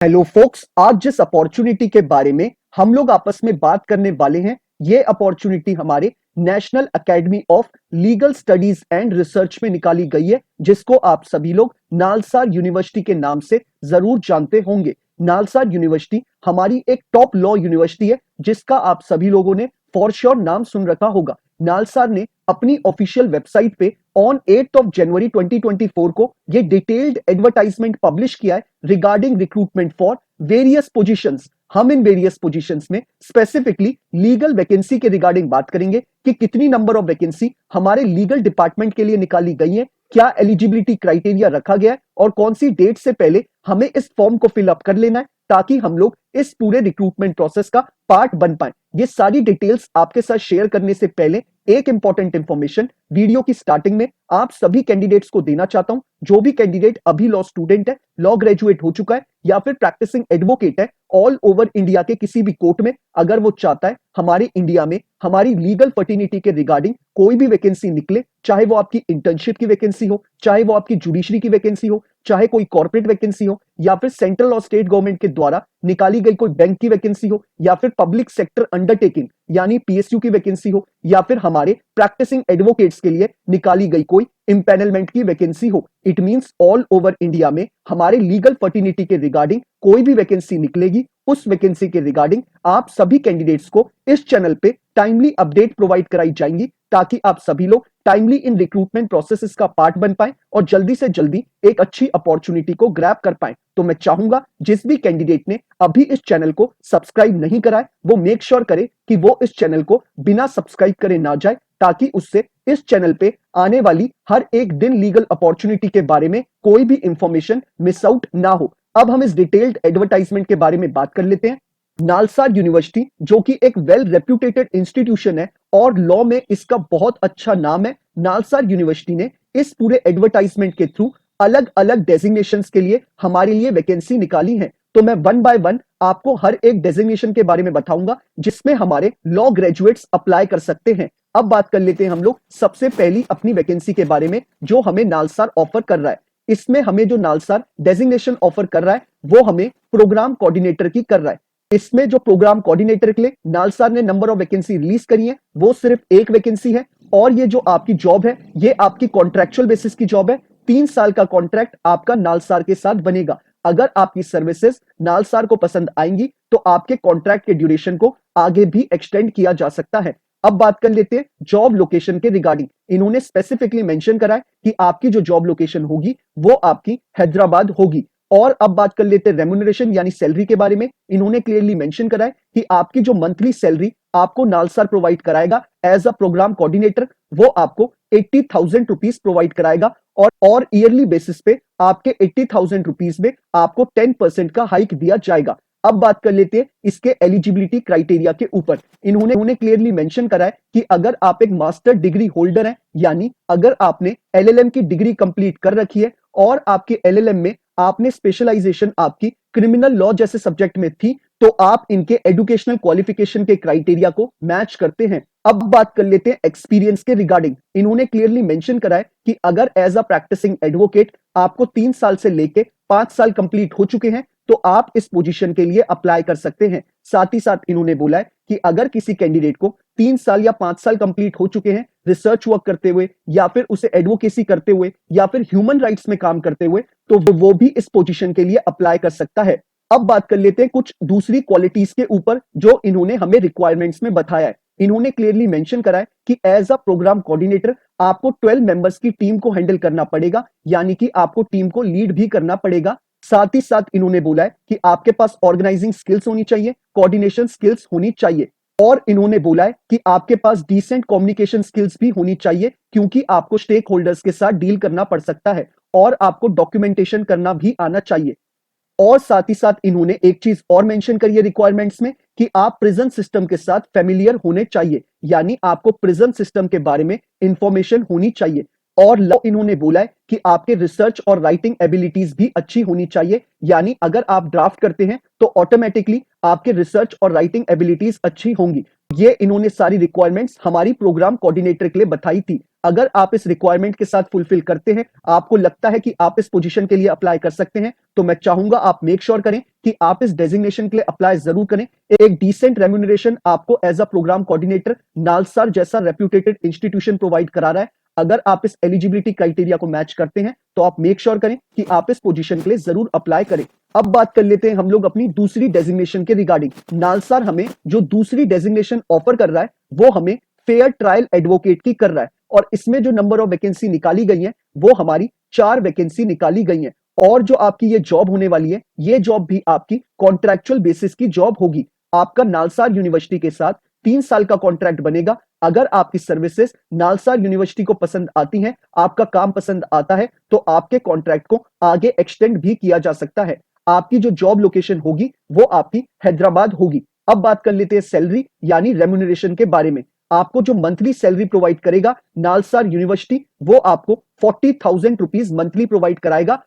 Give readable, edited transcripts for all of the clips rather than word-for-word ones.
Hello focus, आज जिस opportunity के बारे में हम लोग आपस में बात करने वाले हैं, ये अपॉर्चुनिटी हमारे national academy of legal studies and research में निकाली गई है, जिसको आप सभी लोग नालसा यूनिवर्सिटी के नाम से जरूर जानते होंगे। नालसा यूनिवर्सिटी हमारी एक टॉप लॉ यूनिवर्सिटी है, जिसका आप सभी लोगों ने फॉर श्योर नाम सुन रखा होगा। नालसा ने अपनी ऑफिशियल वेबसाइट पे ऑन 8 ऑफ जनवरी 2024 को ये डिटेल्ड एडवर्टाइजमेंट पब्लिश किया है regarding recruitment for various positions. हम इन वेरियस पोजीशंस में स्पेसिफिकली लीगल वैकेंसी के रिगार्डिंग बात करेंगे कि कितनी नंबर ऑफ वैकेंसी हमारे लीगल डिपार्टमेंट के लिए निकाली गई है, क्या एलिजिबिलिटी क्राइटेरिया रखा गया है और कौन सी डेट से पहले हमें इस फॉर्म को फिलअप कर लेना है, ताकि हम लोग इस पूरे रिक्रूटमेंट प्रोसेस का पार्ट बन पाए। ये सारी डिटेल्स आपके साथ शेयर करने से पहले एक इंपॉर्टेंट इंफॉर्मेशन वीडियो की स्टार्टिंग में आप सभी कैंडिडेट्स को देना चाहता हूं। जो भी कैंडिडेट अभी लॉ स्टूडेंट है, लॉ ग्रेजुएट हो चुका है या फिर प्रैक्टिसिंग एडवोकेट है ऑल ओवर इंडिया के किसी भी कोर्ट में, अगर वो चाहता है हमारे इंडिया में हमारी लीगल फर्टिनिटी के रिगार्डिंग कोई भी वैकेंसी निकले, चाहे वो आपकी इंटर्नशिप की वैकेंसी हो, चाहे वो आपकी जुडिशरी की वैकेंसी हो, चाहे कोई कॉर्पोरेट वैकेंसी हो, या फिर सेंट्रल और स्टेट गवर्नमेंट के द्वारा निकाली गई कोई बैंक की वैकेंसी हो, या फिर पब्लिक सेक्टर अंडरटेकिंग यानी पीएसयू की वैकेंसी हो, या फिर हमारे प्रैक्टिसिंग एडवोकेट्स के लिए निकाली गई कोई इंपैनलमेंट की वैकेंसी हो, it means all over India में हमारे लीगल फर्टिनिटी के रिगार्डिंग कोई भी वैकेंसी निकलेगी, उस वैकेंसी के रिगार्डिंग आप सभी कैंडिडेट्स को इस चैनल पे टाइमली अपडेट प्रोवाइड कराई जाएंगी, ताकि आप सभी लोग टाइमली इन रिक्रूटमेंट प्रोसेस का पार्ट बन पाए और जल्दी से जल्दी एक अच्छी अपॉर्चुनिटी को ग्रैब कर पाए। तो मैं चाहूंगा जिस भी कैंडिडेट ने अभी इस चैनल को सब्सक्राइब नहीं करा है, वो मेक श्योर करे कि वो इस चैनल को बिना सब्सक्राइब करे ना जाए, ताकि उससे इस चैनल पे आने वाली हर एक दिन लीगल अपॉर्चुनिटी के बारे में कोई भी इंफॉर्मेशन मिस आउट ना हो। अब हम इस डिटेल्ड एडवर्टाइजमेंट के बारे में बात कर लेते हैं। नालसा यूनिवर्सिटी जो कि एक वेल रेप्यूटेटेड इंस्टीट्यूशन है और लॉ में इसका बहुत अच्छा नाम है, नालसा यूनिवर्सिटी ने इस पूरे एडवर्टाइजमेंट के थ्रू अलग अलग डेजिग्नेशंस के लिए हमारे लिए वैकेंसी निकाली है। तो मैं वन बाय वन आपको हर एक डेजिग्नेशन के बारे में बताऊंगा जिसमें हमारे लॉ ग्रेजुएट्स अप्लाई कर सकते हैं। अब बात कर लेते हैं हम लोग सबसे पहली अपनी वैकेंसी के बारे में जो हमें नालसार ऑफर कर रहा है। इसमें हमें जो नालसार डेजिग्नेशन ऑफर कर रहा है वो हमें प्रोग्राम कोऑर्डिनेटर की कर रहा है। इसमें जो प्रोग्राम कोऑर्डिनेटर के लिए नालसार ने नंबर ऑफ वैकेंसी रिलीज करी है वो सिर्फ एक वैकेंसी है, और ये जो आपकी जॉब है ये आपकी कॉन्ट्रेक्चुअल बेसिस की जॉब है। 3 साल का कॉन्ट्रैक्ट आपका नालसार के साथ बनेगा। अगर आपकी सर्विसेज नालसार को पसंद आएंगी तो आपके कॉन्ट्रैक्ट के ड्यूरेशन को आगे भी एक्सटेंड किया जा सकता है। अब बात कर लेते हैं जॉब लोकेशन के रिगार्डिंग। इन्होंने स्पेसिफिकली मेंशन करा है कि आपकी जो जॉब लोकेशन होगी वो आपकी हैदराबाद होगी। और अब बात कर लेते हैं रेम्यूनरेशन यानी सैलरी के बारे में। इन्होंने क्लियरली मेंशन करा है कि आपकी जो मंथली सैलरी आपको नालसार प्रोवाइड कराएगा एज अ प्रोग्राम कोऑर्डिनेटर, वो आपको 80,000 रुपीज प्रोवाइड कराएगा, और ईयरली बेसिस पे आपके 80,000 रुपीज में आपको 10% का हाइक दिया जाएगा। अब बात कर लेते हैं इसके एलिजिबिलिटी क्राइटेरिया के ऊपर। इन्होंने क्लियरली मेंशन करा है कि अगर आप एक मास्टर डिग्री होल्डर हैं, यानी अगर आपने एलएलएम की डिग्री कंप्लीट कर रखी है और आपके एलएलएम में आपने स्पेशलाइजेशन आपकी क्रिमिनल लॉ जैसे सब्जेक्ट में थी, तो आप इनके एजुकेशनल क्वालिफिकेशन के क्राइटेरिया को मैच करते हैं। अब बात कर लेते हैं एक्सपीरियंस के रिगार्डिंग। इन्होंने क्लियरली मेंशन करा है कि अगर एज अ प्रैक्टिसिंग एडवोकेट आपको 3 साल से लेके 5 साल कंप्लीट हो चुके हैं तो आप इस पोजीशन के लिए अप्लाई कर सकते हैं। साथ ही साथ इन्होंने बोला है कि अगर किसी कैंडिडेट को 3 साल या 5 साल कंप्लीट हो चुके हैं रिसर्च वर्क करते हुए, या फिर उसे एडवोकेसी करते हुए, या फिर ह्यूमन राइट्स में काम करते हुए, तो वो भी इस पोजीशन के लिए अप्लाई कर सकता है। अब बात कर लेते हैं कुछ दूसरी क्वालिटीज के ऊपर जो इन्होंने हमें रिक्वायरमेंट्स में बताया है। इन्होंने क्लियरली मेंशन करा है कि एज अ प्रोग्राम कोऑर्डिनेटर आपको 12 मेंबर्स की टीम को हैंडल करना पड़ेगा, यानी कि आपको टीम को लीड भी करना पड़ेगा। साथ ही साथ इन्होंने बोला है कि आपके पास ऑर्गेनाइजिंग स्किल्स होनी चाहिए, कोऑर्डिनेशन स्किल्स होनी चाहिए, और इन्होंने बोला है कि आपके पास डिसेंट कम्युनिकेशन स्किल्स भी होनी चाहिए, क्योंकि आपको स्टेक होल्डर्स के साथ डील करना पड़ सकता है, और आपको डॉक्यूमेंटेशन करना भी आना चाहिए। और साथ ही साथ इन्होंने एक चीज और मेंशन करी है रिक्वायरमेंट्स में कि आप प्रिजन सिस्टम के साथ फेमिलियर होने चाहिए, यानी आपको प्रिजन सिस्टम के बारे में इंफॉर्मेशन होनी चाहिए। और लॉ इन्होंने बोला है कि आपके रिसर्च और राइटिंग एबिलिटीज भी अच्छी होनी चाहिए, यानी अगर आप ड्राफ्ट करते हैं तो ऑटोमेटिकली आपके रिसर्च और राइटिंग एबिलिटीज अच्छी होंगी। ये इन्होंने सारी रिक्वायरमेंट्स हमारी प्रोग्राम कोऑर्डिनेटर के लिए बताई थी। अगर आप इस रिक्वायरमेंट के साथ फुलफिल करते हैं, आपको लगता है कि आप इस पोजीशन के लिए अप्लाई कर सकते हैं, तो मैं चाहूंगा आप मेक श्योर करें कि आप इस डेजिग्नेशन के लिए अप्लाई जरूर करें। एक डिसेंट रेम्यूनरेशन आपको as a program coordinator NALSAR जैसा रेप्यूटेटेड इंस्टीट्यूशन प्रोवाइड करा रहा है। अगर आप इस एलिजिबिलिटी क्राइटेरिया को मैच करते हैं तो आप मेक श्योर करें कि आप इस पोजीशन के लिए जरूर अप्लाई करें। अब बात कर लेते हैं हम लोग अपनी दूसरी डेजिग्नेशन के रिगार्डिंग। नालसार हमें जो दूसरी डेजिग्नेशन ऑफर कर रहा है वो हमें फेयर ट्रायल एडवोकेट की कर रहा है, और इसमें जो नंबर ऑफ वैकेंसी निकाली गई है वो हमारी 4 वैकेंसी निकाली गई है। और जो आपकी ये जॉब होने वाली है, ये जॉब भी आपकी कॉन्ट्रैक्चुअल बेसिस की जॉब होगी। आपका नालसार यूनिवर्सिटी के साथ 3 साल का कॉन्ट्रैक्ट बनेगा। अगर आपकी सर्विसेज नालसार यूनिवर्सिटी को पसंद आती हैं, आपका काम पसंद आता है, तो आपके कॉन्ट्रैक्ट को आगे एक्सटेंड भी किया जा सकता है। आपकी जो जॉब लोकेशन होगी वो आपकी हैदराबाद होगी। अब बात कर लेते हैं सैलरी यानी रेम्यूनरेशन के बारे में। आपको जो मंथली सैलरी प्रोवाइड करेगा नालसार यूनिवर्सिटी, वो आपको 40,000 रुपीज मंथली प्रोवाइड कराएगा,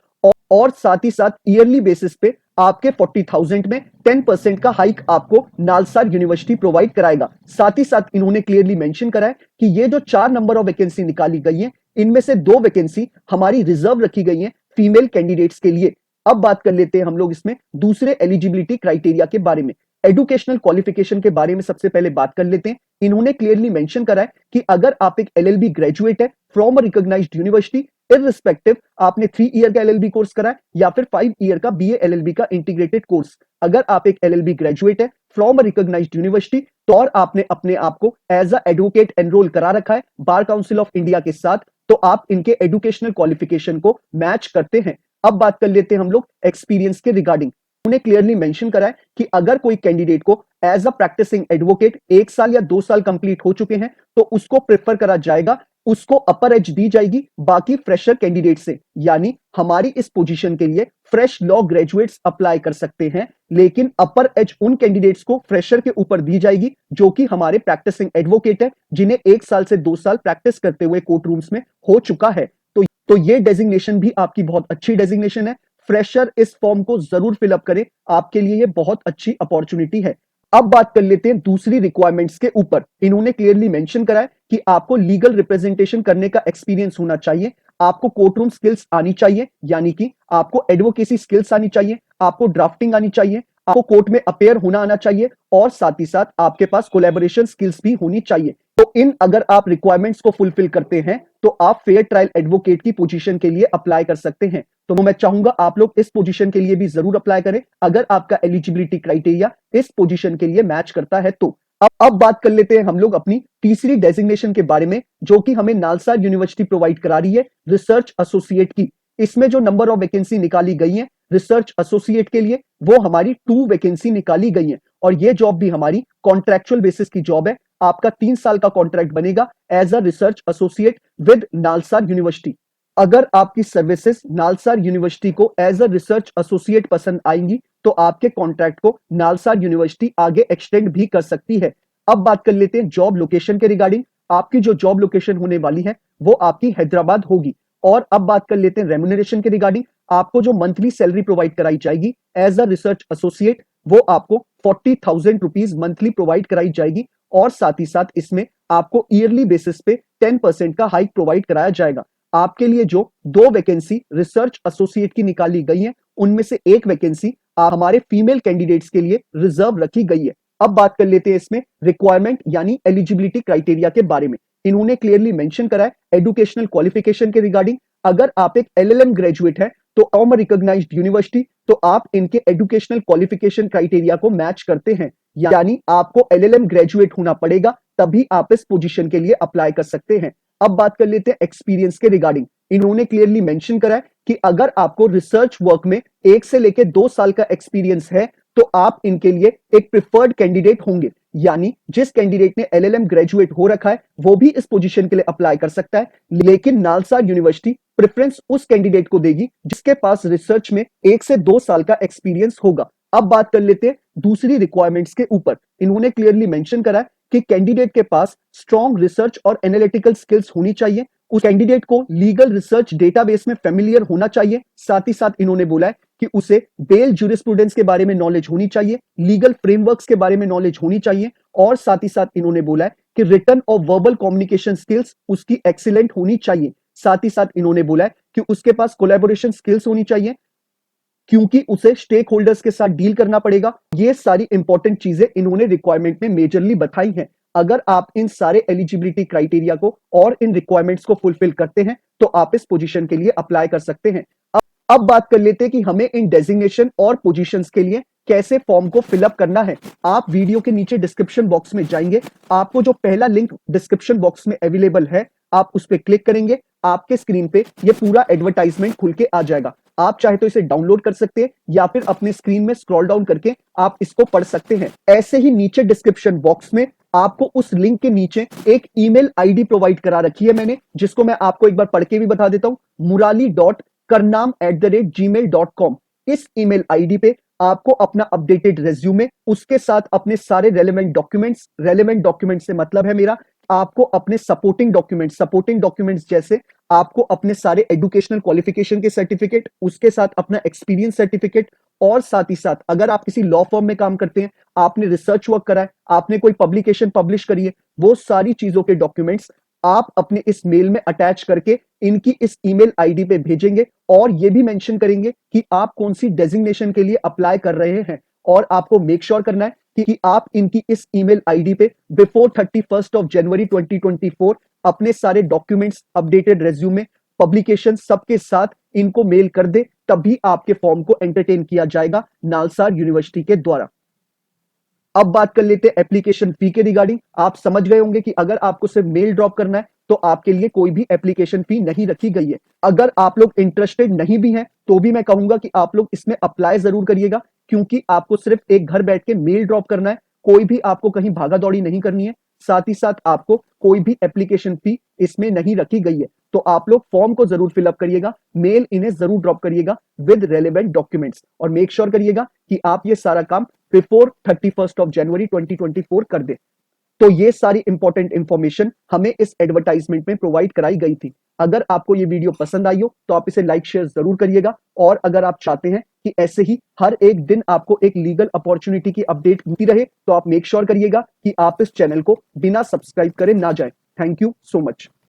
और साथ ही साथ ईयरली बेसिस पे आपके 40,000 में 10% का हाइक आपको नालसार यूनिवर्सिटी प्रोवाइड कराएगा। साथ ही साथ इन्होंने क्लियरली मेंशन करा है कि ये जो 4 नंबर ऑफ वैकेंसी निकाली गई है, इनमें से 2 वैकेंसी हमारी रिजर्व रखी गई है फीमेल कैंडिडेट्स के लिए। अब बात कर लेते हैं हम लोग इसमें दूसरे एलिजिबिलिटी क्राइटेरिया के बारे में। एजुकेशनल क्वालिफिकेशन के बारे में सबसे पहले बात कर लेते हैं। इन्होंने क्लियरली मेंशन करा है कि अगर आप एक एलएलबी ग्रेजुएट है from a recognised university, irrespective आपने 3 ईयर का एलएलबी कोर्स करा है या फिर 5 ईयर का बीए एलएलबी का इंटीग्रेटेड कोर्स, अगर आप एक एलएलबी ग्रेजुएट है फ्रॉम अ रिकॉग्नाइज्ड यूनिवर्सिटी, तो और आपने अपने आप को एज अ एडवोकेट एनरोल करा रखा है बार काउंसिल ऑफ इंडिया के साथ, तो आप इनके एजुकेशनल क्वालिफिकेशन को मैच करते हैं। अब बात कर लेते हैं हम लोग एक्सपीरियंस के रिगार्डिंग। उन्हें क्लियरली मेंशन करा है कि अगर कोई कैंडिडेट को एज अ प्रैक्टिसिंग एडवोकेट 1 साल या 2 साल कंप्लीट हो चुके हैं, तो उसको प्रेफर करा जाएगा, उसको अपर एज दी जाएगी बाकी फ्रेशर कैंडिडेट से। यानी हमारी इस पोजीशन के लिए फ्रेश लॉ ग्रेजुएट्स अप्लाई कर सकते हैं, लेकिन अपर एज उन कैंडिडेट्स को फ्रेशर के ऊपर दी जाएगी जो कि हमारे प्रैक्टिसिंग एडवोकेट है, जिन्हें 1 साल से 2 साल प्रैक्टिस करते हुए कोर्ट रूम्स में हो चुका है। तो ये डेजिग्नेशन भी आपकी बहुत अच्छी डेजिग्नेशन है। फ्रेशर इस फॉर्म को जरूर फिलअप करें, आपके लिए ये बहुत अच्छी अपॉर्चुनिटी है। अब बात कर लेते हैं दूसरी रिक्वायरमेंट्स के ऊपर। इन्होंने क्लियरली मेंशन करा है कि आपको लीगल रिप्रेजेंटेशन करने का एक्सपीरियंस होना चाहिए, आपको कोर्ट रूम स्किल्स आनी चाहिए, यानी कि आपको एडवोकेसी स्किल्स आनी चाहिए, आपको ड्राफ्टिंग आनी चाहिए, आपको कोर्ट में अपेयर होना आना चाहिए, और साथ ही साथ आपके पास कोलैबोरेशन स्किल्स भी होनी चाहिए। तो इन अगर आप रिक्वायरमेंट्स को फुलफिल करते हैं तो आप फेयर ट्रायल एडवोकेट की पोजीशन के लिए अप्लाई कर सकते हैं। तो मैं चाहूंगा आप लोग इस पोजीशन के लिए भी जरूर अप्लाई करें अगर आपका एलिजिबिलिटी क्राइटेरिया इस पोजीशन के लिए मैच करता है तो। अब बात कर लेते हैं हम लोग अपनी तीसरी डेजिग्नेशन के बारे में, जो कि हमें नालसार यूनिवर्सिटी प्रोवाइड करा रही है रिसर्च एसोसिएट की। इसमें जो नंबर ऑफ वैकेंसी निकाली गई है रिसर्च एसोसिएट के लिए, वो हमारी 2 वैकेंसी निकाली गई है, और ये जॉब भी हमारी कॉन्ट्रैक्चुअल बेसिस की जॉब है। आपका 3 साल का कॉन्ट्रैक्ट बनेगा as a research associate with NALSAR university. अगर आपकी सर्विसेज नालसार यूनिवर्सिटी को एज अ रिसर्च एसोसिएट पसंद आएंगी, तो आपके कॉन्ट्रैक्ट को नालसार यूनिवर्सिटी आगे एक्सटेंड भी कर सकती है। अब बात कर लेते हैं जॉब लोकेशन के रिगार्डिंग। आपकी जो जॉब लोकेशन होने वाली है वो आपकी हैदराबाद होगी। और अब बात कर लेते हैं रेम्यूनरेशन के रिगार्डिंग। आपको जो मंथली सैलरी प्रोवाइड कराई जाएगी एज अ रिसर्च एसोसिएट, वो आपको 40,000 रुपीज मंथली प्रोवाइड कराई जाएगी, और साथ ही साथ इसमें आपको ईयरली बेसिस पे 10% का हाइक प्रोवाइड कराया जाएगा। आपके लिए जो 2 वैकेंसी रिसर्च एसोसिएट की निकाली गई है, उनमें से 1 वैकेंसी हमारे फीमेल कैंडिडेट्स के लिए रिजर्व रखी गई है। अब बात कर लेते हैं इसमें रिक्वायरमेंट यानी एलिजिबिलिटी क्राइटेरिया के बारे में। इन्होंने क्लियरली मेंशन करा है एजुकेशनल क्वालिफिकेशन के रिगार्डिंग। अगर आप एक एलएलएम ग्रेजुएट है तो फ्रॉम अ रिकॉग्नाइज्ड यूनिवर्सिटी, तो आप इनके एजुकेशनल क्वालिफिकेशन क्राइटेरिया को मैच करते हैं, यानी आपको एलएलएम ग्रेजुएट होना पड़ेगा, तभी आप इस पोजीशन के लिए अप्लाई कर सकते हैं। अब बात कर लेते हैं एक्सपीरियंस के रिगार्डिंग। इन्होंने क्लियरली मेंशन करा है कि अगर आपको रिसर्च वर्क में 1 से लेकर 2 साल का एक्सपीरियंस है, तो आप इनके लिए एक प्रिफर्ड कैंडिडेट होंगे। यानी जिस कैंडिडेट ने एलएलएम ग्रेजुएट हो रखा है वो भी इस पोजीशन के लिए अप्लाई कर सकता है, लेकिन नालसार यूनिवर्सिटी प्रेफरेंस उस कैंडिडेट को देगी जिसके पास रिसर्च में 1 से 2 साल का एक्सपीरियंस होगा। अब बात कर लेते हैं दूसरी रिक्वायरमेंट्स के ऊपर। इन्होंने क्लियरली मेंशन करा है कि कैंडिडेट के पास स्ट्रॉन्ग रिसर्च और एनालिटिकल स्किल्स होनी चाहिए। उस कैंडिडेट को लीगल रिसर्च डेटाबेस में फेमिलियर होना चाहिए। साथ ही साथ इन्होंने बोला है कि उसे बेल ज्यूरिस्प्रूडेंस के बारे में नॉलेज होनी चाहिए, लीगल फ्रेमवर्क्स के बारे में नॉलेज होनी चाहिए, और साथ ही साथ इन्होंने बोला है कि रिटन और वर्बल कम्युनिकेशन स्किल्स उसकी एक्सीलेंट होनी चाहिए। साथ ही साथ इन्होंने बोला है कि उसके पास कोलैबोरेशन स्किल्स होनी चाहिए, क्योंकि उसे स्टेक होल्डर्स के साथ डील करना पड़ेगा। ये सारी इंपॉर्टेंट चीजें इन्होंने रिक्वायरमेंट में मेजरली बताई हैं। अगर आप इन सारे एलिजिबिलिटी क्राइटेरिया को और इन रिक्वायरमेंट्स को फुलफिल करते हैं तो आप इस पोजीशन के लिए अप्लाई कर सकते हैं। अब बात कर लेते हैं कि हमें इन डेजिग्नेशन और पोजीशंस के लिए कैसे फॉर्म को फिलअप करना है। आप वीडियो के नीचे डिस्क्रिप्शन बॉक्स में जाएंगे, आपको जो पहला लिंक डिस्क्रिप्शन बॉक्स में अवेलेबल है आप उस पर क्लिक करेंगे, आपके स्क्रीन पे ये पूरा एडवर्टाइजमेंट खुल के आ जाएगा। आप चाहे तो इसे डाउनलोड कर सकते हैं या फिर अपने स्क्रीन में स्क्रॉल डाउन करके आप इसको पढ़ सकते हैं। ऐसे ही नीचे डिस्क्रिप्शन बॉक्स में आपको उस लिंक के नीचे एक ईमेल आईडी प्रोवाइड करा रखी है मैंने, जिसको मैं आपको एक बार पढ़ के भी बता देता हूं, murali.karnam@gmail.com। इस ईमेल आईडी पे आपको अपना अपडेटेड रेज्यूमे, उसके साथ अपने सारे रेलेवेंट डॉक्यूमेंट्स से मतलब है मेरा आपको अपने सपोर्टिंग डॉक्यूमेंट्स जैसे आपको अपने सारे एजुकेशनल क्वालिफिकेशन के सर्टिफिकेट, उसके साथ अपना एक्सपीरियंस सर्टिफिकेट, और साथ ही साथ अगर आप किसी लॉ फर्म में काम करते हैं, आपने रिसर्च वर्क करा है, आपने कोई पब्लिकेशन पब्लिश करी है, वो सारी चीजों के डॉक्यूमेंट्स आप अपने इस मेल में अटैच करके इनकी इस ईमेल आईडी पे भेजेंगे और ये भी मेंशन करेंगे कि आप कौन सी डेजिग्नेशन के लिए अप्लाई कर रहे हैं। और आपको मेक श्योर करना है कि आप इनकी इस ईमेल आईडी पे बिफोर 31 जनवरी 2024 अपने सारे डॉक्यूमेंट्स, अपडेटेड रेज्यूमे, पब्लिकेशन सबके साथ इनको मेल कर दे, तभी आपके फॉर्म को एंटरटेन किया जाएगा नालसार यूनिवर्सिटी के द्वारा। अब बात कर लेते हैं एप्लीकेशन फी के रिगार्डिंग। आप समझ गए होंगे कि अगर आपको सिर्फ मेल ड्रॉप करना है तो आपके लिए कोई भी एप्लीकेशन फी नहीं रखी गई है। अगर आप लोग इंटरेस्टेड नहीं भी हैं तो भी मैं कहूंगा कि आप लोग इसमें अप्लाई जरूर करिएगा, क्योंकि आपको सिर्फ एक घर बैठ के मेल ड्रॉप करना है, कोई भी आपको कहीं भागा दौड़ी नहीं करनी है। साथ ही साथ आपको कोई भी एप्लीकेशन फी इसमें नहीं रखी गई है। तो आप लोग फॉर्म को जरूर फिलअप करिएगा, मेल इन्हें जरूर ड्रॉप करिएगा विद रेलेवेंट डॉक्यूमेंट्स, और मेक श्योर करिएगा कि आप ये सारा काम बिफोर 31 जनवरी 2024 कर दे। तो ये सारी इंपॉर्टेंट इंफॉर्मेशन हमें इस एडवर्टाइजमेंट में प्रोवाइड कराई गई थी। अगर आपको ये वीडियो पसंद आई हो तो आप इसे लाइक शेयर जरूर करिएगा, और अगर आप चाहते हैं कि ऐसे ही हर एक दिन आपको एक लीगल अपॉर्चुनिटी की अपडेट मिलती रहे तो आप मेक श्योर करिएगा कि आप इस चैनल को बिना सब्सक्राइब करे ना जाए। Thank you so much.